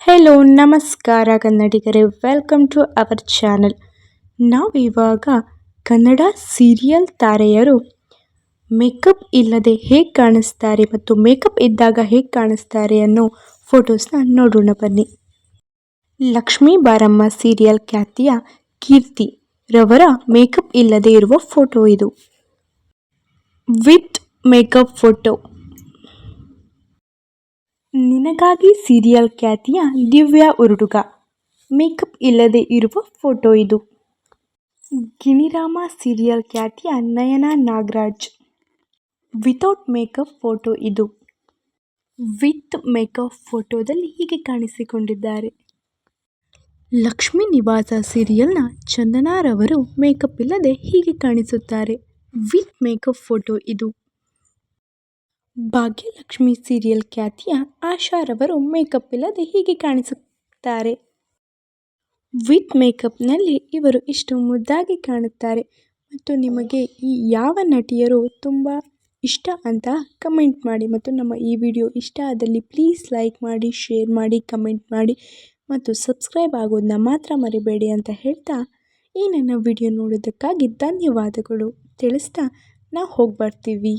Hello ನಮಸ್ಕಾರ ಕನ್ನಡಿಗರೇ, welcome to our channel. ನಾವಿವಾಗ Kannada serial ತಾರೆಯರು ಮೇಕಪ್ ಇಲ್ಲದೆ ಹೇಗೆ ಕಾಣಿಸ್ತಾರೆ ಮತ್ತು ಮೇಕಪ್ ಇದ್ದಾಗ ಹೇಗೆ ಕಾಣಿಸ್ತಾರೆ ಅನ್ನೋ ಫೋಟೋಸ್ನ ನೋಡೋಣ ಬನ್ನಿ. ಲಕ್ಷ್ಮೀ ಬಾರಮ್ಮ ಸೀರಿಯಲ್ ಖ್ಯಾತಿಯ ಕೀರ್ತಿ ರವರ ಮೇಕಪ್ ಇಲ್ಲದೆ ಇರುವ ಫೋಟೋ ಇದು. With makeup photo. ನಿನಗಾಗಿ ಸೀರಿಯಲ್ ಖ್ಯಾತಿಯ ದಿವ್ಯಾ ಉರುಡುಗ ಮೇಕಪ್ ಇಲ್ಲದೆ ಇರುವ ಫೋಟೋ ಇದು. ಗಿಣಿರಾಮ ಸೀರಿಯಲ್ ಖ್ಯಾತಿಯ Nayana Nagaraj without makeup photo ಇದು. ವಿತ್ ಮೇಕಪ್ ಫೋಟೋದಲ್ಲಿ ಹೀಗೆ ಕಾಣಿಸಿಕೊಂಡಿದ್ದಾರೆ. ಲಕ್ಷ್ಮೀ ನಿವಾಸ ಸೀರಿಯಲ್ನ ಚಂದನಾರವರು ಮೇಕಪ್ ಇಲ್ಲದೆ ಹೀಗೆ ಕಾಣಿಸುತ್ತಾರೆ. ವಿತ್ ಮೇಕಪ್ ಫೋಟೋ ಇದು. ಭಾಗ್ಯಲಕ್ಷ್ಮಿ ಸೀರಿಯಲ್ ಖ್ಯಾತಿಯ ಆಶಾರವರು ಮೇಕಪ್ ಇಲ್ಲದೆ ಹೀಗೆ ಕಾಣಿಸುತ್ತಾರೆ. ವಿತ್ ಮೇಕಪ್ನಲ್ಲಿ ಇವರು ಇಷ್ಟು ಮುದ್ದಾಗಿ ಕಾಣುತ್ತಾರೆ. ಮತ್ತು ನಿಮಗೆ ಈ ಯಾವ ನಟಿಯರು ತುಂಬ ಇಷ್ಟ ಅಂತ ಕಮೆಂಟ್ ಮಾಡಿ. ಮತ್ತು ನಮ್ಮ ಈ ವಿಡಿಯೋ ಇಷ್ಟ ಆದಲ್ಲಿ ಪ್ಲೀಸ್ ಲೈಕ್ ಮಾಡಿ, ಶೇರ್ ಮಾಡಿ, ಕಮೆಂಟ್ ಮಾಡಿ ಮತ್ತು ಸಬ್ಸ್ಕ್ರೈಬ್ ಆಗೋದನ್ನ ಮಾತ್ರ ಮರಿಬೇಡಿ ಅಂತ ಹೇಳ್ತಾ, ಈ ನನ್ನ ವಿಡಿಯೋ ನೋಡೋದಕ್ಕಾಗಿ ಧನ್ಯವಾದಗಳು ತಿಳಿಸ್ತಾ ನಾವು ಹೋಗಿ ಬರ್ತೀವಿ.